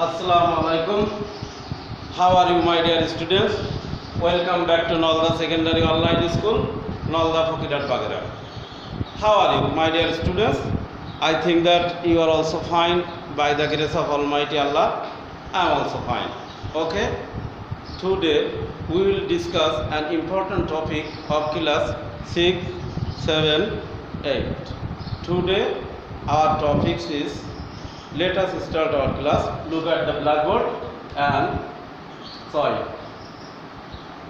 Assalamu alaikum. How are you, my dear students? Welcome back to Nalda Secondary Online School, Nalda Fakirat Bagera. How are you, my dear students? I think that you are also fine by the grace of Almighty Allah. I am also fine. Okay? Today we will discuss an important topic of class 6, 7, 8. Today our topic is, let us start our class. Look at the blackboard and sorry.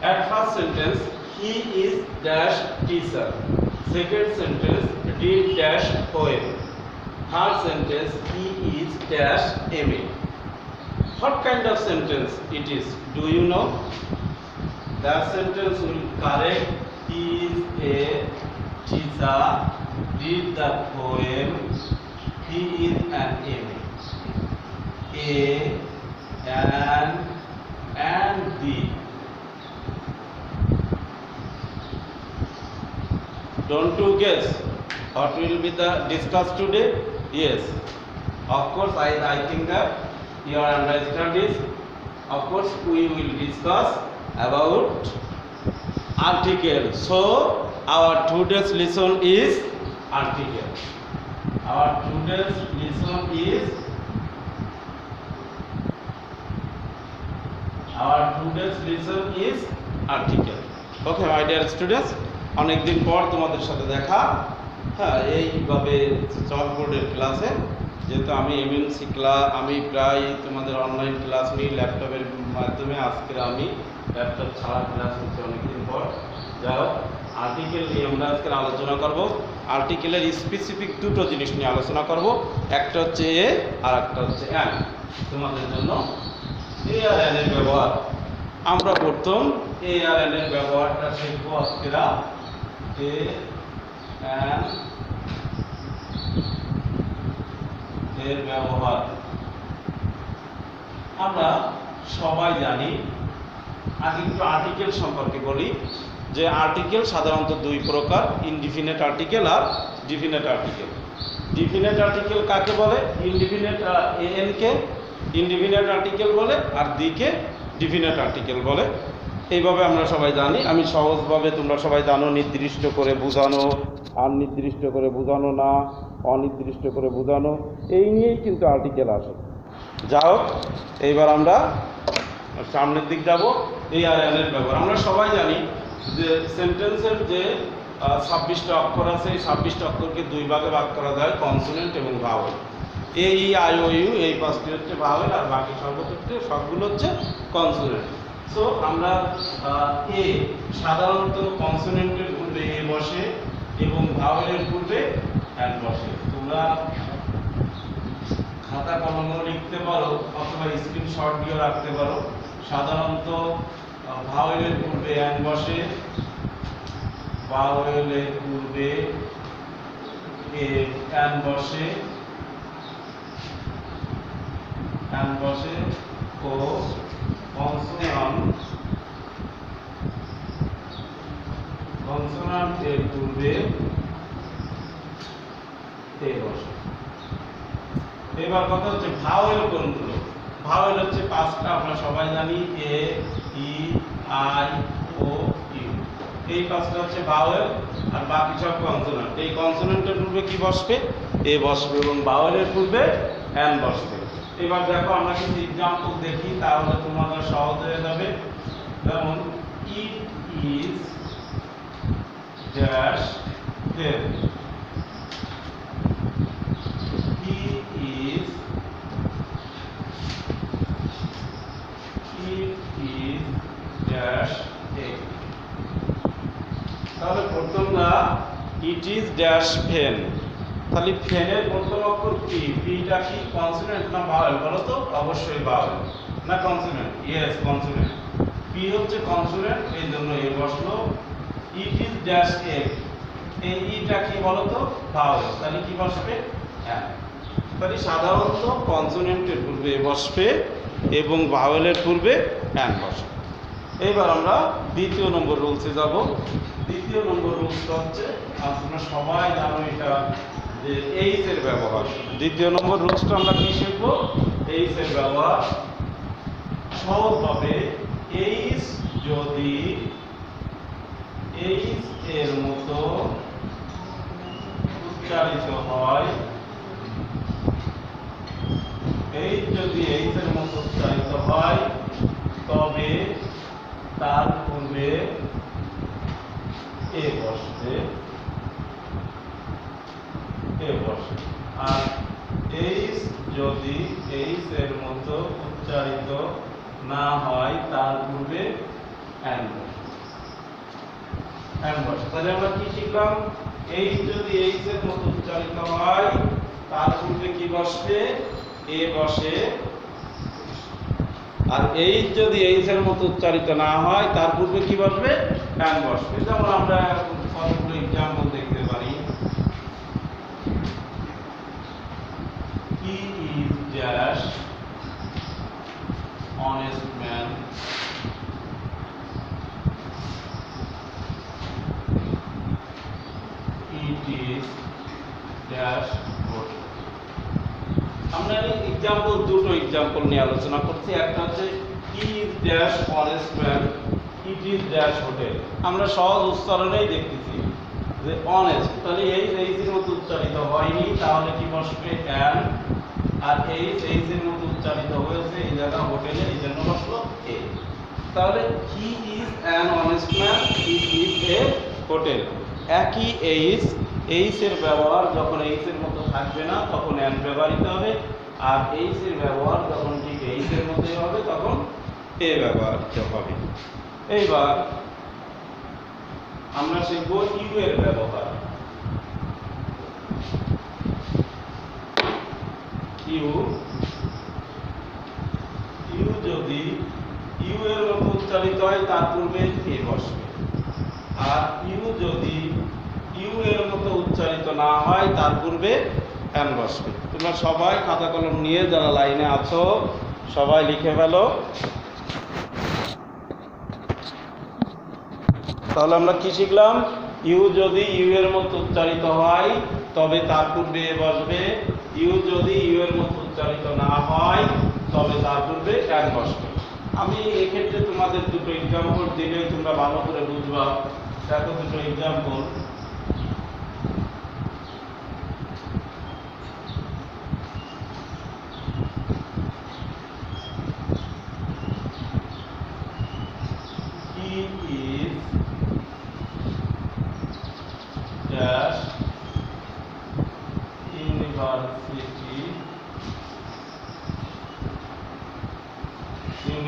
At first sentence, he is dash teacher. Second sentence, did dash poem. Third sentence, he is dash MA. What kind of sentence it is? Do you know? That sentence will correct. He is a teacher. Did the poem. He is an MA. A and the. Don't you guess what will be the discussed today? Yes, of course. I think that you understand this. Of course, we will discuss about article. So our today's lesson is article. Our today's lesson is article. Okay, my dear students, অনেকদিন পর তোমাদের সাথে দেখা। হ্যাঁ, এইভাবে চকবোর্ডের ক্লাসে, যেহেতু আমি এমএনসি ক্লাস, আমি প্রায় তোমাদের অনলাইন ক্লাস নিই ল্যাপটপের মাধ্যমে। আজকের আমি ল্যাপটপ ছাড়া ক্লাস হচ্ছে অনেকদিন পর। যাই হোক, আর্টিকেল নিয়ে আমরা আজকে আলোচনা করব। আর্টিকেলের স্পেসিফিক দুটো জিনিস নিয়ে আলোচনা করব, একটা হচ্ছে এ আর একটা হচ্ছে অ্যান। তোমাদের জন্য এ আর অ্যান এর ব্যবহার আমরা প্রথম এ আর অ্যান এর ব্যবহারটা শিখব আজকেরা। এ অ্যান এর ব্যবহার আমরা সবাই জানি। আগে একটু আর্টিকেল সম্পর্কে বলি, যে আর্টিকেল সাধারণত দুই প্রকার, ইনডিফিনিট আর্টিকেল আর ডিফিনিট আর্টিকেল। ডিফিনিট আর্টিকেল কাকে বলে? Indefinite N K indefinite article বলে, আর দিকে ডিফিনিট আর্টিকেল বলে। এইভাবে আমরা সবাই জানি। আমি সহজভাবে, তোমরা সবাই জানো, নির্দিষ্ট করে বোঝানো, অনির্দিষ্ট করে বোঝানো না, অনির্দিষ্ট করে বোঝানো, এই নিয়েই কিন্তু আর্টিকেল আসে। যা হোক, এইবার আমরা সামনের দিক যাব। এই আর এর ব্যবহার আমরা সবাই জানি যে সেন্টেন্সের যে 26টা অক্ষর আছে, এই 26টা অক্ষরকে দুই ভাগে ভাগ করা যায়, কনসোনেন্ট এবং vowel. A E I O U এই পাঁচটি হচ্ছে ভাওয়েল, আর বাকি সবগুলো হচ্ছে কনসোনেন্ট। সো আমরা এ সাধারণত কনসোনেন্টের পূর্বে এ বসে এবং ভাওয়েলের পূর্বে অ্যান বসে। তোমরা খাতা কলমও লিখতে পারো অথবা স্ক্রিনশট দিয়েও রাখতে পারো। সাধারণত ভাওয়েলের পূর্বে অ্যান বসে, ভাওয়েলের পূর্বে অ্যান বসে, ও কনসোনান্টের পূর্বে এ বসে। এবার কথা হচ্ছে ভাওয়েল কোনগুলো? ভাওয়েল হচ্ছে পাঁচটা, আমরা সবাই জানি, এ ই আই ও ইউ। এই পাঁচটা হচ্ছে ভাওয়েল, আর বাকি সব কনসোনান্ট। এই কনসোনান্টের পূর্বে কি বসবে? এ বসবে, এবং ভাওয়েলের পূর্বে অ্যান বসবে। এবার দেখো, আমরা কিছু এক্সাম্পল দেখি, তাহলে তোমাদের সহজ হয়ে যাবে। যেমন ইট ইজ ড্যাশ পেন। তাহলে প্রথমটা ইট ইজ ড্যাশ ফেন। তাহলে ফেনের প্রথম অক্ষর পি। পিটা কি কনসোনেন্ট না ভাওয়েল বলো তো? অবশ্যই ভাওয়েল। না কনসোনেন্ট? Yes, consonant. পি হচ্ছে কনসোনেন্ট, এই জন্য এ বসলো। ইট ইজ ড্যাশ এগ। এই ইটা কি বলো তো? ভাওয়েল। তাহলে কি বসবে? হ্যাঁ। তাহলে সাধারণত কনসোনেন্টের পূর্বে এ বসবে এবং ভাওয়েলের পূর্বে অ্যান বসবে। এইবার আমরা দ্বিতীয় নম্বর রুলসে যাব। দ্বিতীয় নম্বর রুলসটা হচ্ছে, তোমরা সবাই জানো এটা, যে যে এইচ এর ব্যবহার। দ্বিতীয় নম্বর রুলসটা আমরা কি শিখব? এইচ এর ব্যবহার। সহজভাবে এইচ যদি এইচ এর মতো উচ্চারিত হয়, এইচ যদি এইচ এর মতো উচ্চারিত হয় তবে তার পূর্বে এ বসবে, আর এইচ যদি এইচ এর মতো উচ্চারিত না হয় তার পূর্বে এন বসবে। তাহলে আমরা কি শিখলাম? এইচ যদি এইচ এর মতো উচ্চারিত হয় তার পূর্বে কি বসবে? এ বসে। আর এইচ যদি এইচ এর মতো উচ্চারিত না হয় তার পূর্বে কি বসবে? এন বসবে। যেমন আমরা কতগুলো এক্সাম্পল দেখতে পারি। He is dash honest man. It is dash hotel. আমরা এক্সাম্পল দুটো এক্সাম্পল নিয়ে আলোচনা করছি। একটা হচ্ছে he is dash honest man, it is dash hotel। আমরা সহজ উচ্চারণেই দেখতেছি যে অনেস্ট, তাহলে এই এইচ এর মতো উচ্চারিত হয়নি, তাহলে কি বসবে? এন। আর এইচ এর মতো উচ্চারিত হয়েছে এই জায়গা হোটেলে, এই জন্য বসলো এ। তাহলে he is an honest man, it is a hotel. একই এইচ এর ব্যবহার যখন এইচ এর মতো থাকবে না তখন অ্যান ব্যবহৃত হবে, আর এইচ এর ব্যবহার যখন ঠিক এইচ এর মতোই হবে তখন এ ব্যবহৃত হবে। এইবার আমরা শিখব ইউ এর ব্যবহার। ইউ যদি ইউ এর মতো উচ্চারিত হয় তার পূর্বে এ বসবে, আর ইউ যদি ইউ এর মতো উচ্চারিত না হয় তার পূর্বে এন বসবে। তোমরা সবাই খাতা কলম নিয়ে যারা লাইনে আছো সবাই লিখে ফেলো। তাহলে আমরা কি শিখলাম? ইউ যদি ইউ এর মতো উচ্চারিত হয় তবে তার পূর্বে এ বসবে, ইউ যদি ইউ এর মতো উচ্চারিত না হয় তবে তার পূর্বে এন বসবে। আমি এক্ষেত্রে তোমাদের দুটো এক্সাম্পল দিলে তোমরা ভালো করে বুঝবা। দেখো দুটো example. He is dash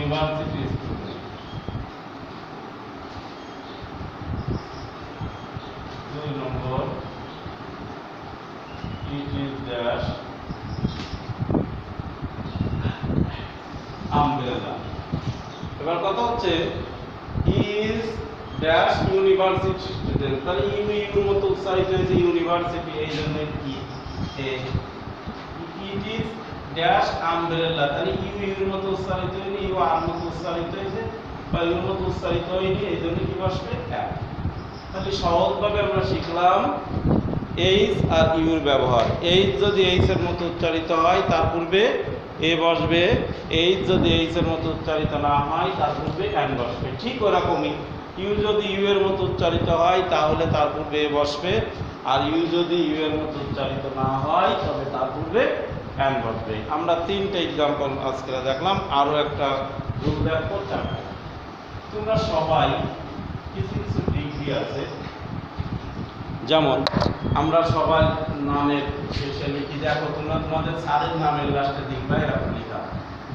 university student। 2 number, it is dash umbrella। এবার কথা হচ্ছে is dash university student, তাহলে ইউ ইউর মতো উচ্চারিত হয়েছে ইউনিভার্সিটি, এই জন্য কি এ। it is dash umbrella, তাহলে ইউ ইউর মতো উচ্চারিত হয়নি, ইউ আর মতো উচ্চারিত হয়েছে, বা ইউর মতো উচ্চারিত হয়নি, এই জন্য কি বসবে? এক। তাহলে সহজভাবে আমরা শিখলাম এইচ আর ইউর ব্যবহার। এইচ যদি এইচ এর মতো উচ্চারিত হয় তার পূর্বে এ বসবে, এইচ যদি এইচ এর মতো উচ্চারিত না হয় তার পূর্বে এন বসবে। ঠিক ওরকমই ইউ যদি ইউ এর মতো উচ্চারিত হয় তাহলে তার পূর্বে এ বসবে, আর ইউ যদি ইউ এর মতো উচ্চারিত না হয় তবে তার পূর্বে এন বসবে। আমরা তিনটে এক্সাম্পল আজকে দেখলাম, আরও একটা রুল দেখো চারটা। তোমরা সবাই কিছু কিছু ডিগ্রি আছে, যেমন আমরা সবাই নামের শেষে লিখি। দেখো তোমরা তোমাদের স্যারের নামের লাস্টে লিখবা এরকম লেখা,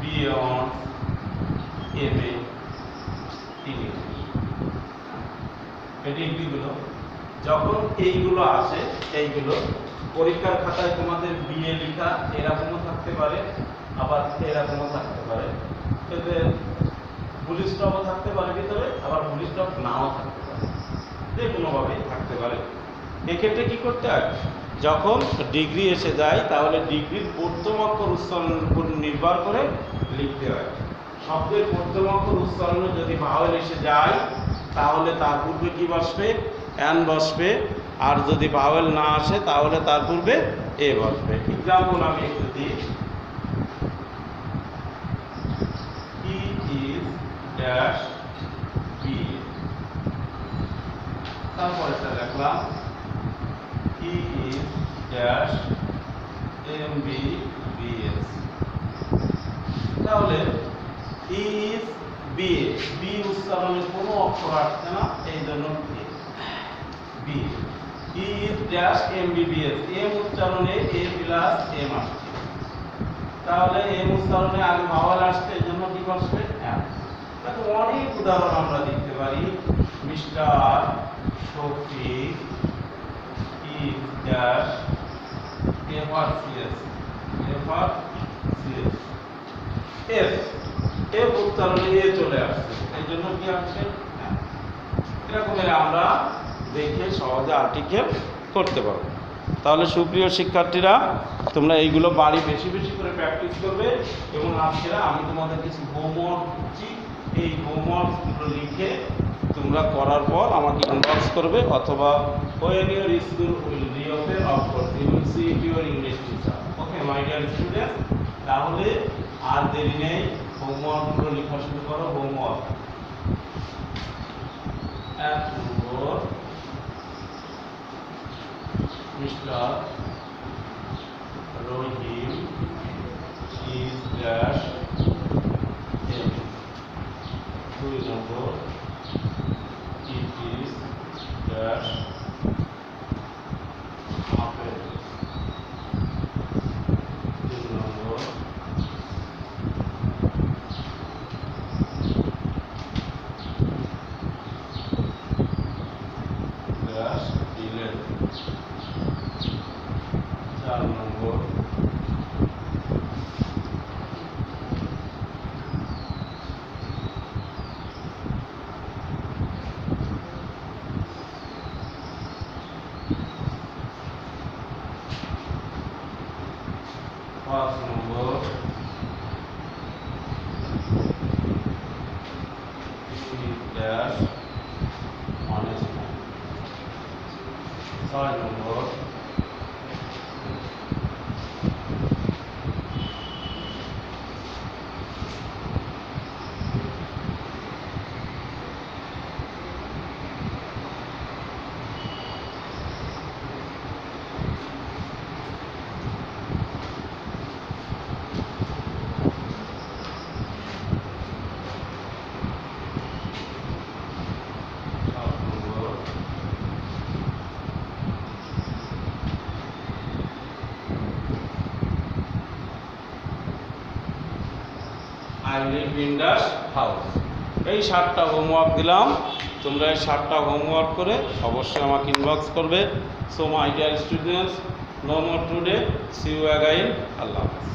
বিএ অনার্স, এমএ, ইংলিশ। এই ডিগ্রিগুলো যখন এইগুলো আসে, এইগুলো পরীক্ষার খাতায় তোমাদের বিএ লেখা এরকমও থাকতে পারে, আবার এরকমও থাকতে পারে, এতে ফুল স্টপও থাকতে পারে ভিতরে, আবার ফুল স্টপ নাও থাকতে পারে, যে কোনোভাবেই থাকতে পারে। এক্ষেত্রে কি করতে হয়? যখন ডিগ্রি এসে যায় তাহলে ডিগ্রির প্রথম অক্ষর উচ্চারণের উপর নির্ভর করে লিখতে হয়। শব্দের প্রথম অক্ষর উচ্চারণে যদি ভাওয়েল এসে যায় তাহলে তার পূর্বে কি বসবে? এন বসবে, আর যদি ভাওয়েল না আসে তাহলে তার পূর্বে এ বসবে। এক্সাম্পল আমি একটু দিই, হি ইজ ড্যাশ বি, তারপরে লিখলাম হি ইজ ড্যাশ MBBS। তাহলে হি ইজ বি, বি উচ্চারণে কোনো অক্ষর আসছে না, এই জন্য B. He is dash MBBS, M উচ্চারণে এ প্লাস এম আসছে, তাহলে এম উচ্চারণে আগে ভাওয়াল আসছে, এই জন্য কি বসবে এম। তাহলে অনেক উদাহরণ আমরা দেখতে পারি, mister Shafiq is dash FRCS, F, F উচ্চারণে এ চলে আসছে, এই জন্য কি আসছে এম। এরকমের আমরা দেখে সহজে আর্টিকেল করতে পারবো। তাহলে সুপ্রিয় শিক্ষার্থীরা, তোমরা এইগুলো বাড়ি বেশি বেশি করে প্র্যাকটিস করবে, এবং আজকে আমি তোমাদের কিছু হোমওয়ার্ক দিচ্ছি, এই হোমওয়ার্কগুলো লিখে তোমরা করার পর আমাকে ইনবক্স করবে, অথবা when your school will reopen, of course you will see your English teacher. Okay my dear students, তাহলে আর দেরি নেই, হোমওয়ার্কগুলো লেখা শুরু করো। হোমওয়ার্ক এক নম্বর, mister Rahim is dash M. 2 নম্বর, ইট ইজ ড্যাশ আপেল। 3 নম্বর, ড্যাশ 11। 4 নম্বর, পাঁচ নম্বর, ড্যাশ অনেস্ট। 6 নম্বর, I live in dash house। এই 7টা হোমওয়ার্ক দিলাম, তোমরা এই 7টা হোমওয়ার্ক করে অবশ্যই আমাকে ইনবক্স করবে। So my dear students, no more today, see you again, আল্লাহ হাফেজ।